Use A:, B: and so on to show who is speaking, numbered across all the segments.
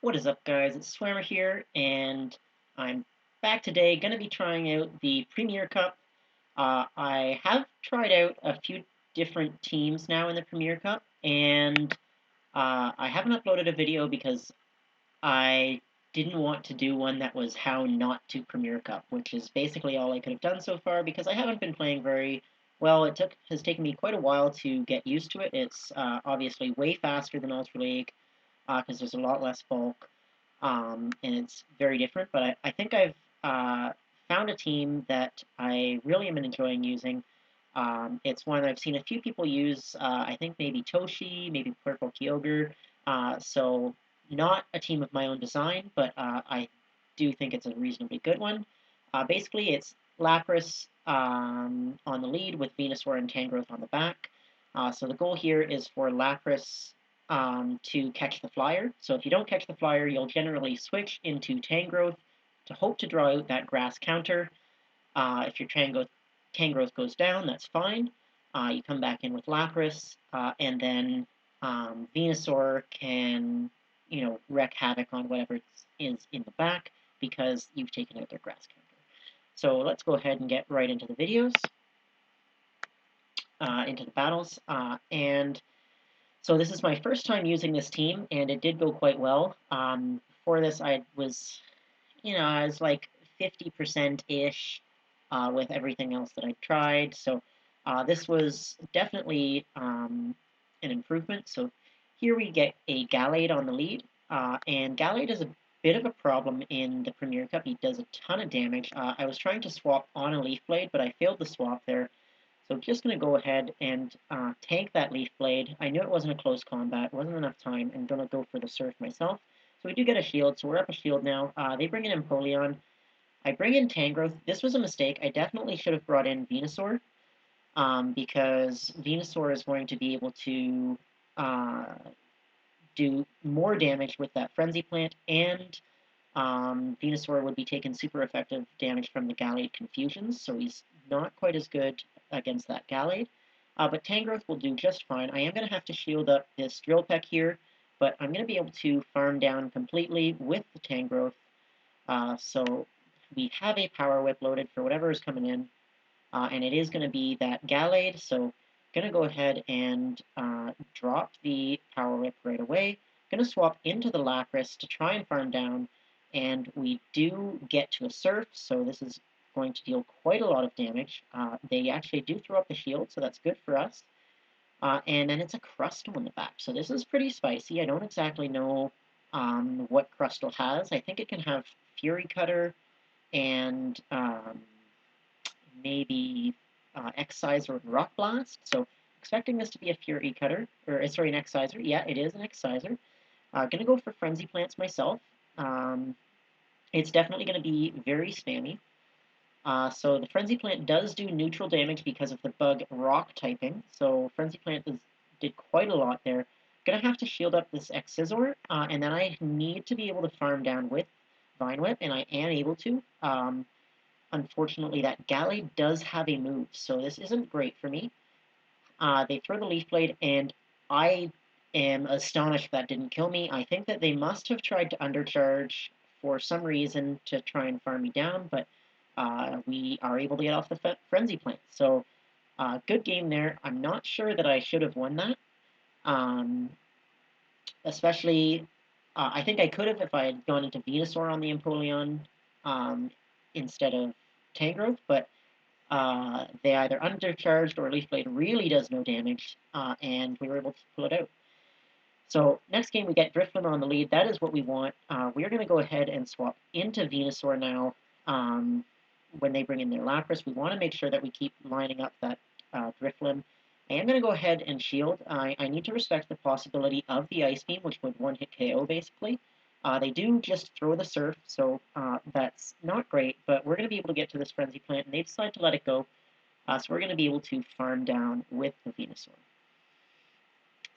A: What is up, guys? It's Swimmer here, and I'm back today. Going to be trying out the Premier Cup. I have tried out a few different teams now in the Premier Cup, and I haven't uploaded a video because I didn't want to do one that was how not to Premier Cup, which is basically all I could have done so far because I haven't been playing very well. Has taken me quite a while to get used to it. It's obviously way faster than Ultra League because there's a lot less bulk and it's very different. But I think I've found a team that I really am enjoying using. It's one I've seen a few people use. I think maybe Toshi, maybe Purple Kyogre. So not a team of my own design, but I do think it's a reasonably good one. Basically, it's Lapras on the lead with Venusaur and Tangrowth on the back. So the goal here is for Lapras to catch the flyer. So if you don't catch the flyer, you'll generally switch into Tangrowth to hope to draw out that grass counter. If your Tangrowth goes down, that's fine. You come back in with Lapras, and then Venusaur can, wreak havoc on whatever is in the back because you've taken out their grass counter. So let's go ahead and get right into the videos, into the battles, and so this is my first time using this team, and it did go quite well. Before this, I was like 50%-ish with everything else that I tried. So this was definitely an improvement. So here we get a Gallade on the lead, and Gallade is a bit of a problem in the Premier Cup. He does a ton of damage. I was trying to swap on a Leaf Blade, but I failed the swap there. So just going to go ahead and tank that Leaf Blade. I knew it wasn't a close combat, wasn't enough time, and going to go for the Surf myself. So we do get a shield, so we're up a shield now. They bring in Empoleon. I bring in Tangrowth. This was a mistake. I definitely should have brought in Venusaur, because Venusaur is going to be able to do more damage with that Frenzy Plant, and Venusaur would be taking super effective damage from the Gallade Confusions, so he's not quite as good against that Gallade. But Tangrowth will do just fine. I am going to have to shield up this Drill Peck here, but I'm going to be able to farm down completely with the Tangrowth. So we have a Power Whip loaded for whatever is coming in, and it is going to be that Gallade, so going to go ahead and drop the Power Whip right away. Going to swap into the Lapras to try and farm down, and we do get to a Surf, so this is going to deal quite a lot of damage. They actually do throw up the shield, so that's good for us. And then it's a Crustle in the back, so this is pretty spicy. I don't exactly know what Crustle has. I think it can have Fury Cutter and maybe X-Sizer and Rock Blast. So expecting this to be a Fury Cutter, or sorry, an X-Sizer. Yeah, it is an X-Sizer. Gonna go for Frenzy Plants myself. It's definitely gonna be very spammy. So the Frenzy Plant does do neutral damage because of the bug rock typing. So Frenzy Plant did quite a lot there. Gonna have to shield up this X-Scissor, and then I need to be able to farm down with Vine Whip, and I am able to. Unfortunately, that Gallade does have a move, so this isn't great for me. They throw the Leaf Blade, and I am astonished that didn't kill me. I think that they must have tried to undercharge for some reason to try and farm me down, but we are able to get off the Frenzy Plant. So good game there. I'm not sure that I should have won that. Especially, I think I could have if I had gone into Venusaur on the Empoleon instead of Tangrowth, but they either undercharged or Leaf Blade really does no damage, and we were able to pull it out. So next game we get Drifloon on the lead. That is what we want. We're going to go ahead and swap into Venusaur now. When they bring in their Lapras, we want to make sure that we keep lining up that Drifloon. I am going to go ahead and shield. I need to respect the possibility of the Ice Beam, which would one-hit KO basically. They do just throw the Surf, so that's not great, but we're going to be able to get to this Frenzy Plant, and they decide to let it go. So we're going to be able to farm down with the Venusaur.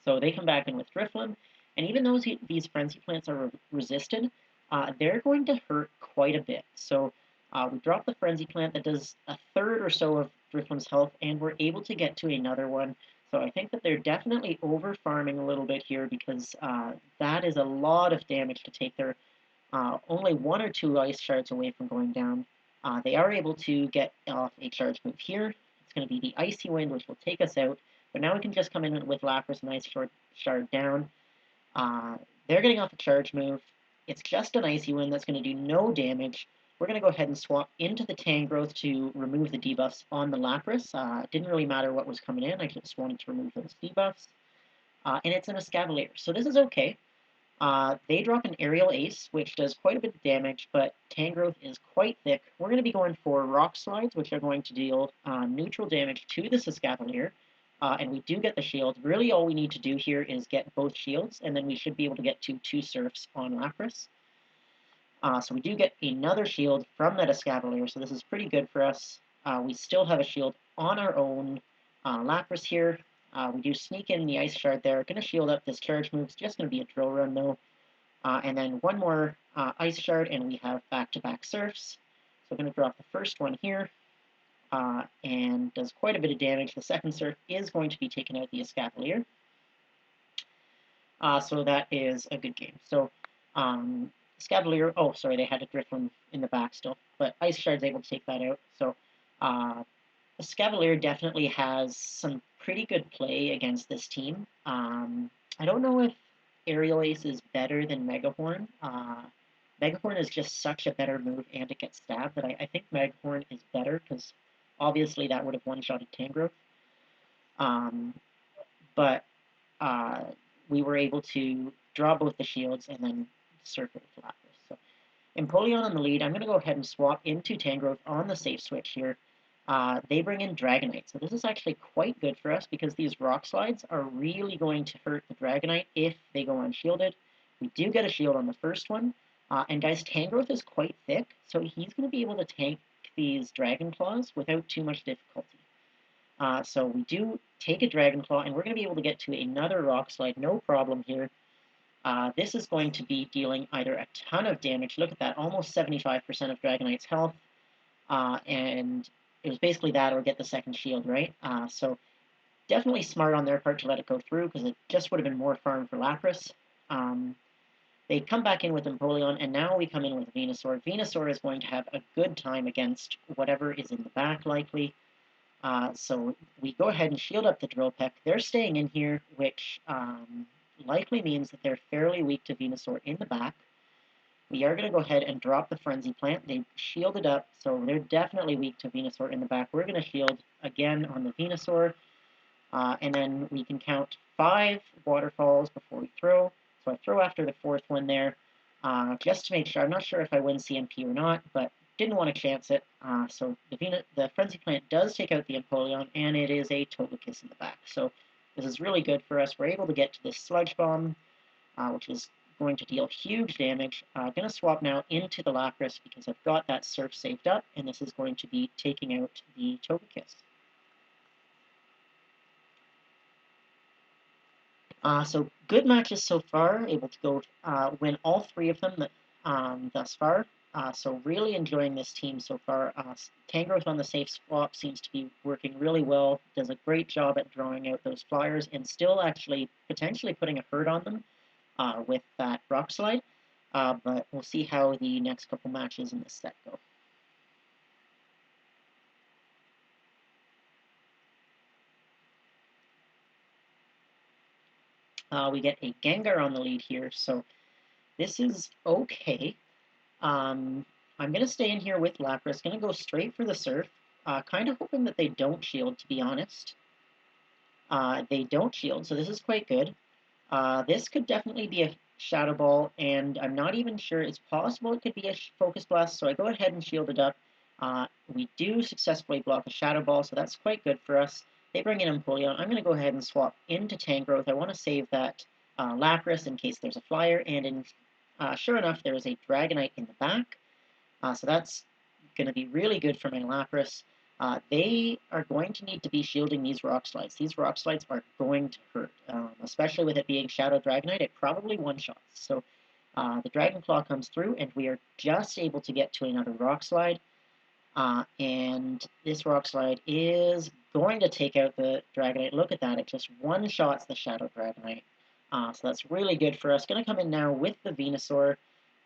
A: So they come back in with Drifloon, and even though these Frenzy Plants are resisted, they're going to hurt quite a bit. So we drop the Frenzy Plant that does a third or so of Drifloon's health, and we're able to get to another one. So I think that they're definitely over farming a little bit here because that is a lot of damage to take. They're only one or two ice shards away from going down. They are able to get off a charge move here. It's going to be the Icy Wind, which will take us out. But now we can just come in with Lapras and Ice Shard down. Uh, they're getting off a charge move. It's just an Icy Wind that's going to do no damage. We're going to go ahead and swap into the Tangrowth to remove the debuffs on the Lapras. It didn't really matter what was coming in. I just wanted to remove those debuffs. And it's an Escavalier, so this is okay. They drop an Aerial Ace, which does quite a bit of damage, but Tangrowth is quite thick. We're going to be going for Rock Slides, which are going to deal neutral damage to this Escavalier, and we do get the shield. Really all we need to do here is get both shields, and then we should be able to get to 2 Surfs on Lapras. So we do get another shield from that Escavalier, so this is pretty good for us. We still have a shield on our own Lapras here. We do sneak in the Ice Shard there. Going to shield up this charge move. It's just going to be a drill run though. And then one more Ice Shard, and we have back-to-back Surfs. So I'm going to drop the first one here, and does quite a bit of damage. The second Surf is going to be taking out the Escavalier. So that is a good game. So Escavalier, oh sorry, they had a Drifloon in the back still, but Ice Shard's able to take that out. So Escavalier definitely has some pretty good play against this team. I don't know if Aerial Ace is better than Megahorn. Megahorn is just such a better move, and it gets stabbed, that I think Megahorn is better, because obviously that would have one-shotted Tangrowth. But we were able to draw both the shields and then surf it with Lapras. So Empoleon on the lead. I'm going to go ahead and swap into Tangrowth on the safe switch here. They bring in Dragonite, so this is actually quite good for us because these Rock Slides are really going to hurt the Dragonite if they go unshielded. We do get a shield on the first one, and guys, Tangrowth is quite thick, so he's going to be able to tank these Dragon Claws without too much difficulty. So we do take a Dragon Claw, and we're going to be able to get to another Rock Slide, no problem here. This is going to be dealing either a ton of damage. Look at that, almost 75% of Dragonite's health, and it was basically that or get the second shield, right? So definitely smart on their part to let it go through, because it just would have been more farm for Lapras. They come back in with Empoleon, and now we come in with Venusaur. Venusaur is going to have a good time against whatever is in the back, likely. So we go ahead and shield up the Drill Peck. They're staying in here, which likely means that they're fairly weak to Venusaur in the back. We are going to go ahead and drop the Frenzy Plant. They shielded up, so they're definitely weak to Venusaur in the back. We're going to shield again on the Venusaur, and then we can count 5 waterfalls before we throw. So I throw after the 4th one there, just to make sure. I'm not sure if I win CMP or not, but didn't want to chance it. So the Frenzy Plant does take out the Empoleon, and it is a Togekiss in the back. So this is really good for us. We're able to get to this Sludge Bomb, which is going to deal huge damage. I'm going to swap now into the Lapras because I've got that Surf saved up, and this is going to be taking out the Togekiss. So good matches so far, able to go win all 3 of them thus far. So really enjoying this team so far. Tangrowth on the safe swap seems to be working really well, does a great job at drawing out those flyers, and still actually potentially putting a hurt on them with that Rock Slide. But we'll see how the next couple matches in this set go. We get a Gengar on the lead here, so this is okay. I'm going to stay in here with Lapras, going to go straight for the Surf, kind of hoping that they don't shield, to be honest. They don't shield, so this is quite good. This could definitely be a Shadow Ball, and I'm not even sure. It's possible it could be a Focus Blast, so I go ahead and shield it up. We do successfully block a Shadow Ball, so that's quite good for us. They bring in Empoleon. I'm going to go ahead and swap into Tangrowth. I want to save that Lapras in case there's a Flyer, and sure enough, there is a Dragonite in the back. So that's going to be really good for my Lapras. They are going to need to be shielding these Rock Slides. These Rock Slides are going to hurt, especially with it being Shadow Dragonite. It probably one-shots. So the Dragon Claw comes through, and we are just able to get to another Rock Slide. And this Rock Slide is going to take out the Dragonite. Look at that, it just one-shots the Shadow Dragonite. So that's really good for us. Going to come in now with the Venusaur.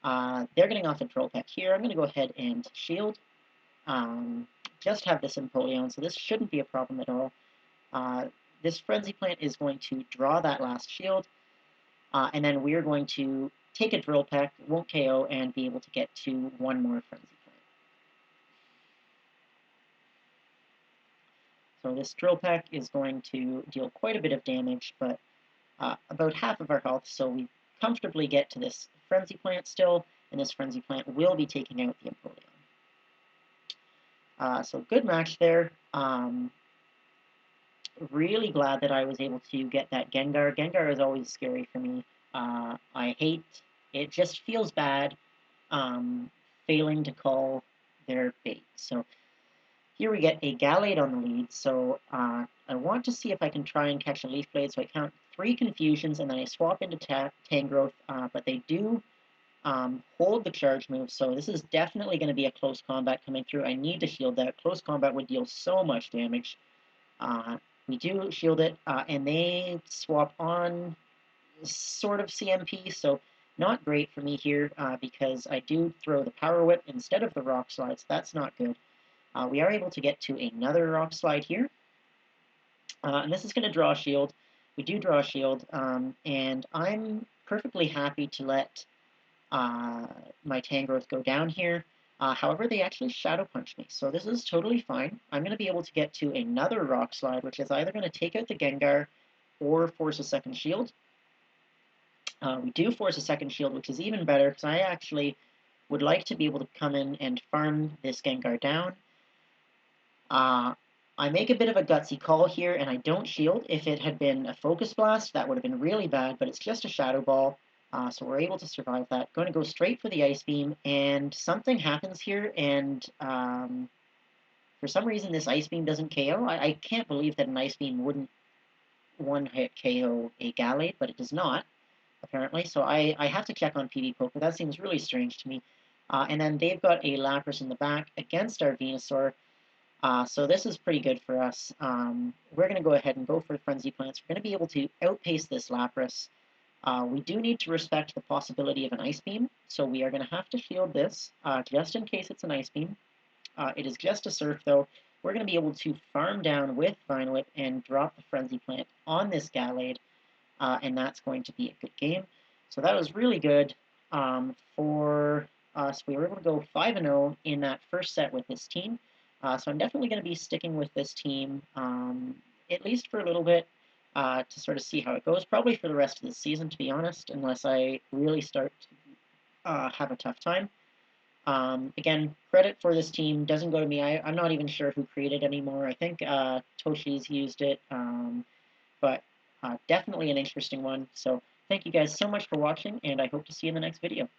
A: They're getting off a Drill Peck here. I'm going to go ahead and shield. Just have this Empoleon, so this shouldn't be a problem at all. This Frenzy Plant is going to draw that last shield, and then we're going to take a Drill Peck, won't KO, and be able to get to one more Frenzy Plant. So this Drill Peck is going to deal quite a bit of damage, but about half of our health, so we comfortably get to this Frenzy Plant still, and this Frenzy Plant will be taking out the Empoleon. So good match there. Really glad that I was able to get that Gengar. Gengar is always scary for me. I hate, it just feels bad failing to call their bait. So here we get a Gallade on the lead, so I want to see if I can try and catch a Leaf Blade, so I count 3 Confusions, and then I swap into Tangrowth, but they do hold the charge move, so this is definitely going to be a close combat coming through. I need to shield that. Close combat would deal so much damage. We do shield it, and they swap on sort of CMP, so not great for me here, because I do throw the Power Whip instead of the Rock Slide, so that's not good. We are able to get to another Rock Slide here, and this is going to draw a shield. We do draw a shield, and I'm perfectly happy to let my Tangrowth go down here. However, they actually Shadow Punch me, so this is totally fine. I'm going to be able to get to another Rock Slide, which is either going to take out the Gengar or force a second shield. We do force a second shield, which is even better, because I actually would like to be able to come in and farm this Gengar down. I make a bit of a gutsy call here, and I don't shield. If it had been a Focus Blast, that would have been really bad, but it's just a Shadow Ball, so we're able to survive that. Going to go straight for the Ice Beam, and something happens here, and for some reason this Ice Beam doesn't KO. I can't believe that an Ice Beam wouldn't one-hit KO a Gallade, but it does not, apparently, so I have to check on PV Poker. That seems really strange to me. And then they've got a Lapras in the back against our Venusaur. So this is pretty good for us. We're going to go ahead and go for Frenzy Plants. We're going to be able to outpace this Lapras. We do need to respect the possibility of an Ice Beam, so we are going to have to shield this, just in case it's an Ice Beam. It is just a Surf, though. We're going to be able to farm down with Vine Whip and drop the Frenzy Plant on this Gallade, and that's going to be a good game. So that was really good for us. We were able to go 5-0 in that first set with this team. So I'm definitely going to be sticking with this team, at least for a little bit, to sort of see how it goes. Probably for the rest of the season, to be honest, unless I really start to have a tough time. Again, credit for this team doesn't go to me. I'm not even sure who created it anymore. I think Toshi's used it, but definitely an interesting one. So thank you guys so much for watching, and I hope to see you in the next video.